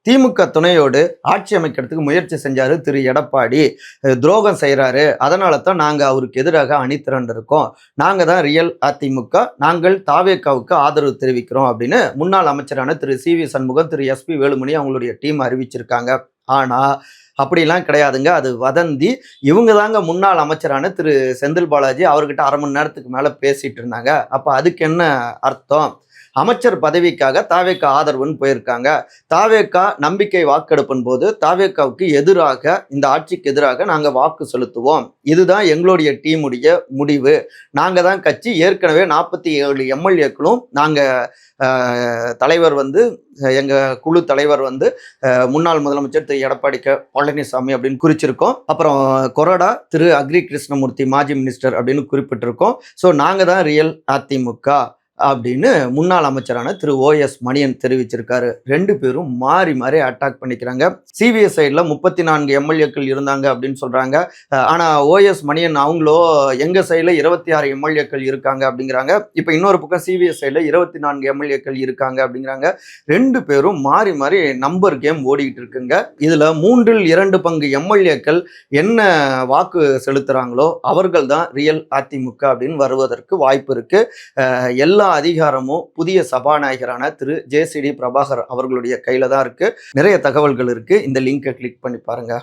திமுக துணையோடு ஆட்சி அமைக்கிறதுக்கு முயற்சி செஞ்சாரு திரு எடப்பாடி. துரோகம் செய்யறாரு, அதனால தான் நாங்க அவருக்கு எதிராக அணி திரண்டிருக்கோம். நாங்க தான் ரியல் அதிமுக, நாங்கள் தாவேகாவுக்கு ஆதரவு தெரிவிக்கிறோம் அப்படின்னு முன்னாள் அமைச்சரான திரு சி.வி. சண்முகம், திரு எஸ்.பி. வேலுமணி அவங்களுடைய டீம் அறிவிச்சிருக்காங்க. ஆனா அப்படிலாம் கிடையாதுங்க, அது வதந்தி. இவங்க தாங்க முன்னாள் அமைச்சரான திரு செந்தில் பாலாஜி, அவர்கிட்ட அரை மணி நேரத்துக்கு மேல பேசிட்டு இருந்தாங்க. அப்ப அதுக்கு என்ன அர்த்தம்? அமைச்சர் பதவிக்காக தாவேகா ஆதரவுன்னு போயிருக்காங்க. தாவேகா நம்பிக்கை வாக்கெடுப்பின் போது தாவேகாவுக்கு எதிராக, இந்த ஆட்சிக்கு எதிராக நாங்க வாக்கு செலுத்துவோம், இதுதான் எங்களுடைய டீமுடைய முடிவு. நாங்க தான் கட்சி, ஏற்கனவே 47 எம்எல்ஏக்களும் நாங்க தலைவர் வந்து, எங்க குழு தலைவர் வந்து முன்னாள் முதலமைச்சர் திரு எடப்பாடி பழனிசாமி அப்படின்னு குறிச்சிருக்கோம். அப்புறம் கொறடா திரு அக்ரி கிருஷ்ணமூர்த்தி மாஜி மினிஸ்டர் அப்படின்னு குறிப்பிட்டிருக்கோம். ஸோ நாங்க தான் ரியல் அதிமுக அப்படின்னு முன்னாள் அமைச்சரான திரு ஓஎஸ் மணியன் தெரிவிச்சிருக்காரு. ரெண்டு பேரும் மாறி மாறி அட்டாக் பண்ணிக்கிறாங்க. சிபிஎஸ் சைடில் 34 எம்எல்ஏக்கள் இருந்தாங்க அப்படின்னு சொல்றாங்க. ஆனா ஓஎஸ் மணியன் அவங்களோ எங்க சைடில் 26 எம்எல்ஏக்கள் இருக்காங்க அப்படிங்கிறாங்க. இப்போ இன்னொரு பக்கம் சிபிஎஸ் சைடில் 24 எம்எல்ஏக்கள் இருக்காங்க அப்படிங்கிறாங்க. ரெண்டு பேரும் மாறி மாறி நம்பர் கேம் ஓடிக்கிட்டு இருக்குங்க. இதுல 2/3 பங்கு எம்எல்ஏக்கள் என்ன வாக்கு செலுத்துறாங்களோ அவர்கள் தான் ரியல் அதிமுக அப்படின்னு வருவதற்கு வாய்ப்பு இருக்கு. எல்லா அதிகாரமும் புதிய சபாநாயகரான திரு ஜே.சி.டி. பிரபாகர் அவர்களுடைய கையில தான் இருக்கு. நிறைய தகவல்கள் இருக்கு. இந்த லிங்கை கிளிக் பண்ணி பாருங்க.